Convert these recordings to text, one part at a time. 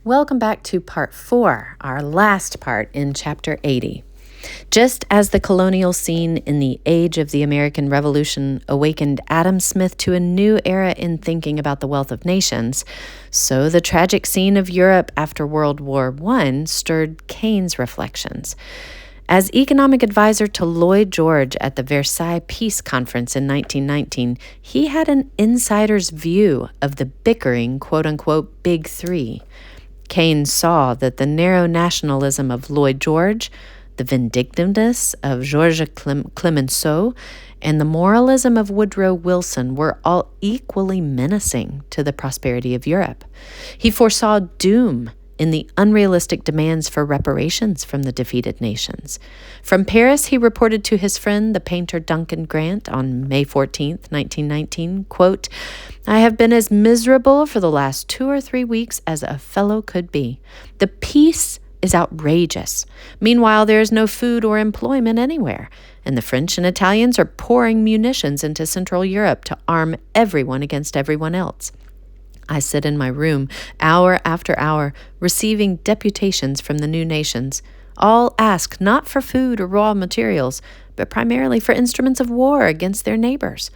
Welcome back to part 4, our last part in chapter 80. Just as the colonial scene in the age of the American Revolution awakened Adam Smith to a new era in thinking about the wealth of nations, so the tragic scene of Europe after World War I stirred Keynes' reflections. As economic advisor to Lloyd George at the Versailles Peace Conference in 1919, he had an insider's view of the bickering, quote-unquote, Big Three. Keynes saw that the narrow nationalism of Lloyd George, the vindictiveness of Georges Clemenceau, and the moralism of Woodrow Wilson were all equally menacing to the prosperity of Europe. He foresaw doom in the unrealistic demands for reparations from the defeated nations. From Paris, he reported to his friend, the painter Duncan Grant, on May 14, 1919, quote, "I have been as miserable for the last 2 or 3 weeks as a fellow could be. The peace is outrageous. Meanwhile, there is no food or employment anywhere, and the French and Italians are pouring munitions into Central Europe to arm everyone against everyone else. I sit in my room hour after hour, receiving deputations from the new nations. All ask not for food or raw materials, but primarily for instruments of war against their neighbors.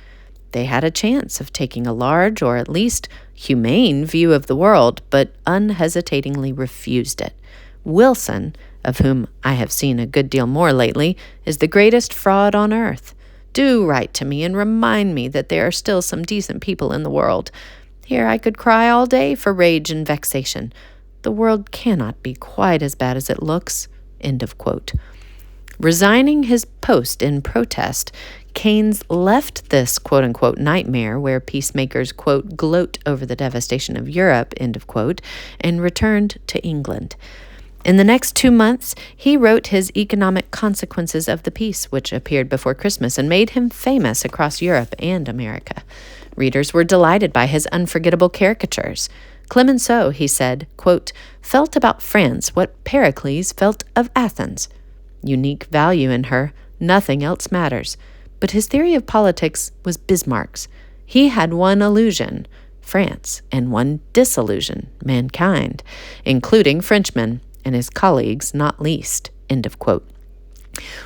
They had a chance of taking a large, or at least humane, view of the world, but unhesitatingly refused it. Wilson, of whom I have seen a good deal more lately, is the greatest fraud on earth. Do write to me and remind me that there are still some decent people in the world. Here I could cry all day for rage and vexation. The world cannot be quite as bad as it looks." End of quote. Resigning his post in protest, Keynes left this quote-unquote nightmare where peacemakers, quote, gloat over the devastation of Europe, end of quote, and returned to England. In the next 2 months, he wrote his Economic Consequences of the Peace, which appeared before Christmas and made him famous across Europe and America. Readers were delighted by his unforgettable caricatures. Clemenceau, he said, quote, felt about France what Pericles felt of Athens. Unique value in her, nothing else matters. But his theory of politics was Bismarck's. He had one illusion, France, and one disillusion, mankind, including Frenchmen, and his colleagues not least, end of quote.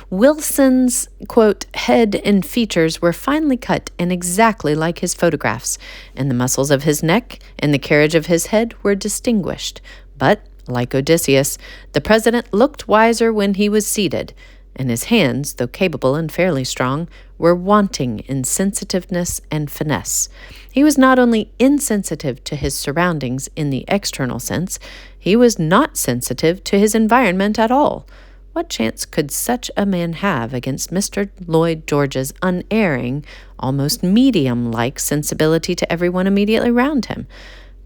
Wilson's, quote, head and features were finely cut and exactly like his photographs, and the muscles of his neck and the carriage of his head were distinguished. But, like Odysseus, the president looked wiser when he was seated, and his hands, though capable and fairly strong, were wanting in sensitiveness and finesse. He was not only insensitive to his surroundings in the external sense, he was not sensitive to his environment at all. What chance could such a man have against Mr. Lloyd George's unerring, almost medium-like sensibility to everyone immediately around him?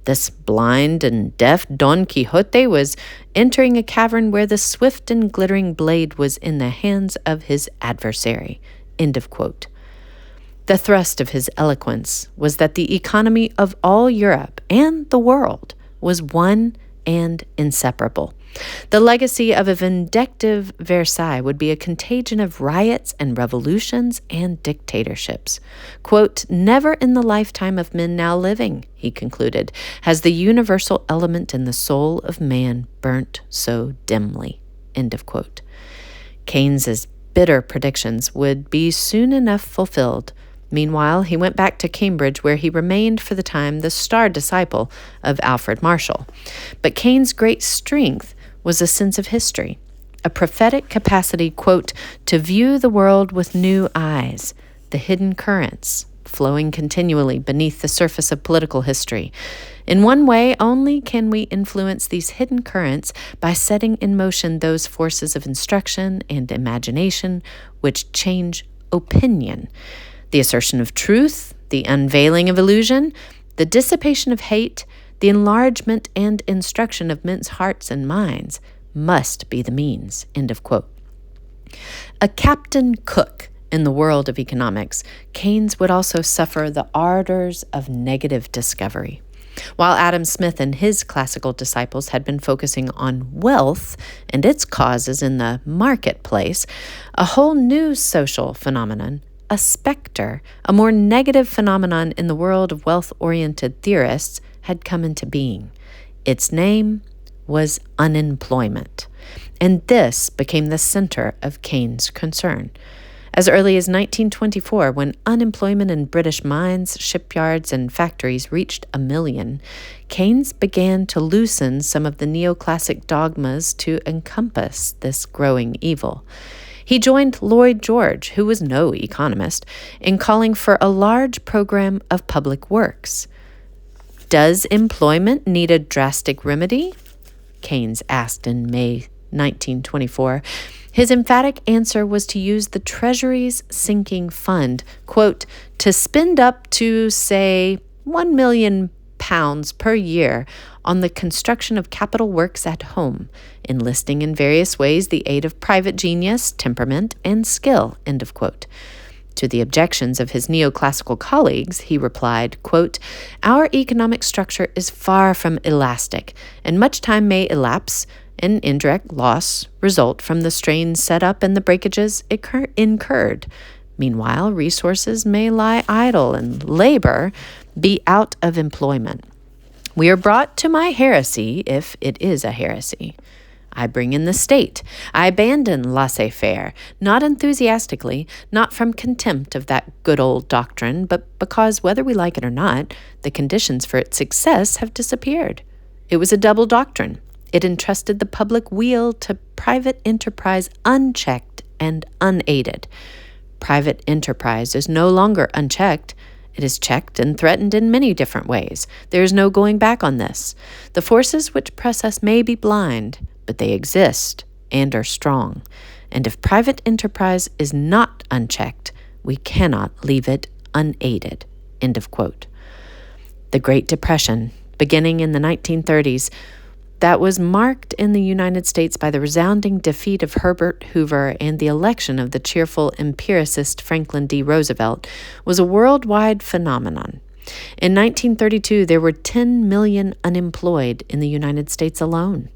This blind and deaf Don Quixote was entering a cavern where the swift and glittering blade was in the hands of his adversary. End of quote. The thrust of his eloquence was that the economy of all Europe and the world was one and inseparable. The legacy of a vindictive Versailles would be a contagion of riots and revolutions and dictatorships. Quote, never in the lifetime of men now living, he concluded, has the universal element in the soul of man burnt so dimly. End of quote. Keynes's bitter predictions would be soon enough fulfilled. Meanwhile, he went back to Cambridge, where he remained for the time the star disciple of Alfred Marshall. But Keynes' great strength was a sense of history, a prophetic capacity, quote, to view the world with new eyes, the hidden currents flowing continually beneath the surface of political history. In one way only can we influence these hidden currents, by setting in motion those forces of instruction and imagination which change opinion. The assertion of truth, the unveiling of illusion, the dissipation of hate, the enlargement and instruction of men's hearts and minds must be the means. End of quote. A Captain Cook in the world of economics, Keynes would also suffer the ardors of negative discovery. While Adam Smith and his classical disciples had been focusing on wealth and its causes in the marketplace, a whole new social phenomenon, a specter, a more negative phenomenon in the world of wealth-oriented theorists, had come into being. Its name was unemployment. And this became the center of Keynes' concern. As early as 1924, when unemployment in British mines, shipyards, and factories reached 1 million, Keynes began to loosen some of the neoclassic dogmas to encompass this growing evil. He joined Lloyd George, who was no economist, in calling for a large program of public works. Does employment need a drastic remedy? Keynes asked in May 1924. His emphatic answer was to use the Treasury's sinking fund, quote, to spend up to, say, £1 million per year on the construction of capital works at home, enlisting in various ways the aid of private genius, temperament, and skill, end of quote. To the objections of his neoclassical colleagues, he replied, quote, our economic structure is far from elastic, and much time may elapse and indirect loss result from the strains set up and the breakages incurred. Meanwhile, resources may lie idle and labor be out of employment. We are brought to my heresy, if it is a heresy. I bring in the state. I abandon laissez-faire, not enthusiastically, not from contempt of that good old doctrine, but because, whether we like it or not, the conditions for its success have disappeared. It was a double doctrine. It entrusted the public weal to private enterprise unchecked and unaided. Private enterprise is no longer unchecked. It is checked and threatened in many different ways. There is no going back on this. The forces which press us may be blind, but they exist and are strong. And if private enterprise is not unchecked, we cannot leave it unaided. End of quote. The Great Depression, beginning in the 1930s, that was marked in the United States by the resounding defeat of Herbert Hoover and the election of the cheerful empiricist Franklin D. Roosevelt, was a worldwide phenomenon. In 1932, there were 10 million unemployed in the United States alone.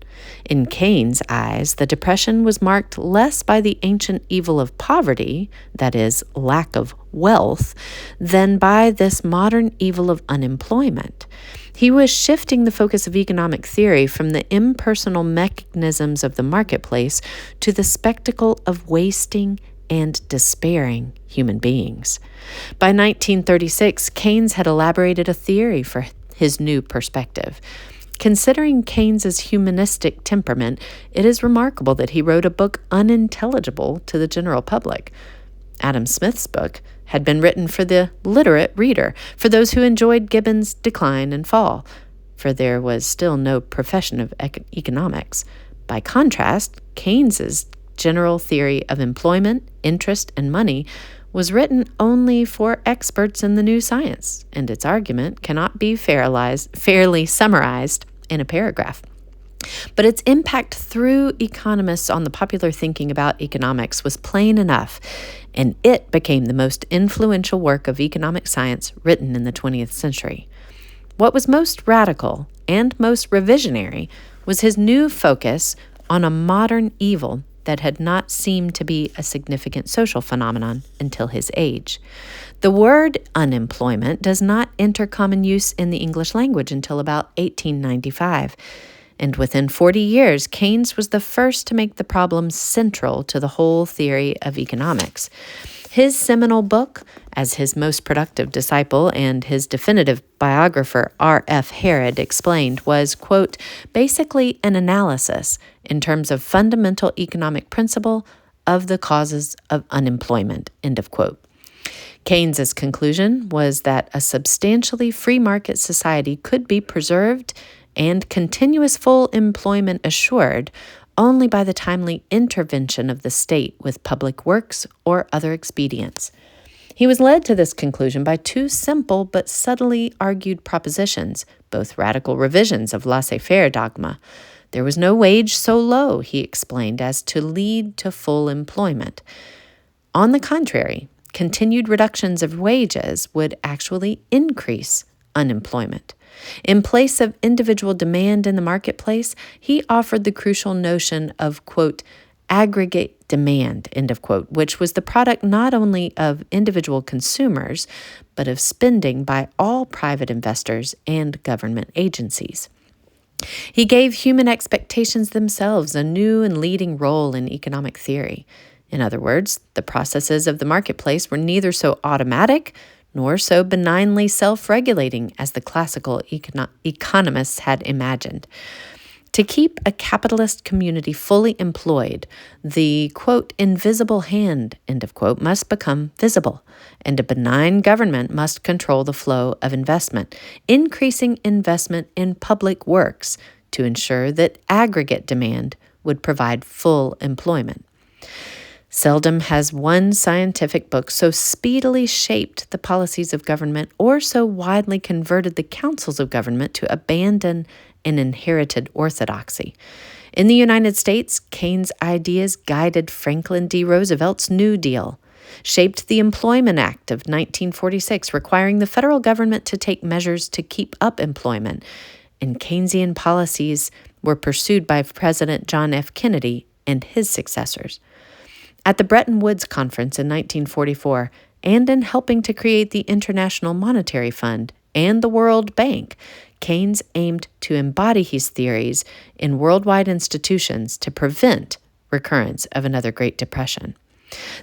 In Keynes' eyes, the Depression was marked less by the ancient evil of poverty, that is, lack of wealth, than by this modern evil of unemployment. He was shifting the focus of economic theory from the impersonal mechanisms of the marketplace to the spectacle of wasting and despairing human beings. By 1936, Keynes had elaborated a theory for his new perspective. Considering Keynes's humanistic temperament, it is remarkable that he wrote a book unintelligible to the general public. Adam Smith's book had been written for the literate reader, for those who enjoyed Gibbon's Decline and Fall, for there was still no profession of economics. By contrast, Keynes's general theory of employment, interest, and money was written only for experts in the new science, and its argument cannot be fairly summarized in a paragraph. But its impact through economists on the popular thinking about economics was plain enough, and it became the most influential work of economic science written in the 20th century. What was most radical and most revisionary was his new focus on a modern evil that had not seemed to be a significant social phenomenon until his age. The word unemployment does not enter common use in the English language until about 1895. And within 40 years, Keynes was the first to make the problem central to the whole theory of economics. His seminal book, as his most productive disciple and his definitive biographer R.F. Harrod explained, was, quote, basically an analysis in terms of fundamental economic principle of the causes of unemployment, end of quote. Keynes's conclusion was that a substantially free market society could be preserved and continuous full employment assured only by the timely intervention of the state with public works or other expedients. He was led to this conclusion by two simple but subtly argued propositions, both radical revisions of laissez-faire dogma. There was no wage so low, he explained, as to lead to full employment. On the contrary, continued reductions of wages would actually increase unemployment. In place of individual demand in the marketplace, he offered the crucial notion of, quote, aggregate demand, end of quote, which was the product not only of individual consumers, but of spending by all private investors and government agencies. He gave human expectations themselves a new and leading role in economic theory. In other words, the processes of the marketplace were neither so automatic nor so benignly self-regulating as the classical economists had imagined. To keep a capitalist community fully employed, the, quote, invisible hand, end of quote, must become visible, and a benign government must control the flow of investment, increasing investment in public works to ensure that aggregate demand would provide full employment. Seldom has one scientific book so speedily shaped the policies of government or so widely converted the councils of government to abandon an inherited orthodoxy. In the United States, Keynes' ideas guided Franklin D. Roosevelt's New Deal, shaped the Employment Act of 1946, requiring the federal government to take measures to keep up employment, and Keynesian policies were pursued by President John F. Kennedy and his successors. At the Bretton Woods Conference in 1944, and in helping to create the International Monetary Fund and the World Bank, Keynes aimed to embody his theories in worldwide institutions to prevent recurrence of another Great Depression.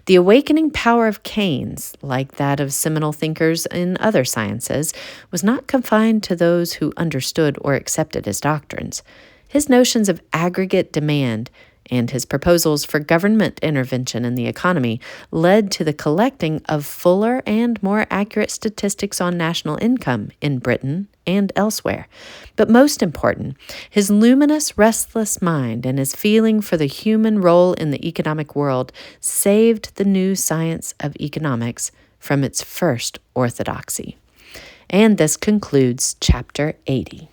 The awakening power of Keynes, like that of seminal thinkers in other sciences, was not confined to those who understood or accepted his doctrines. His notions of aggregate demand and his proposals for government intervention in the economy led to the collecting of fuller and more accurate statistics on national income in Britain and elsewhere. But most important, his luminous, restless mind and his feeling for the human role in the economic world saved the new science of economics from its first orthodoxy. And this concludes Chapter 80.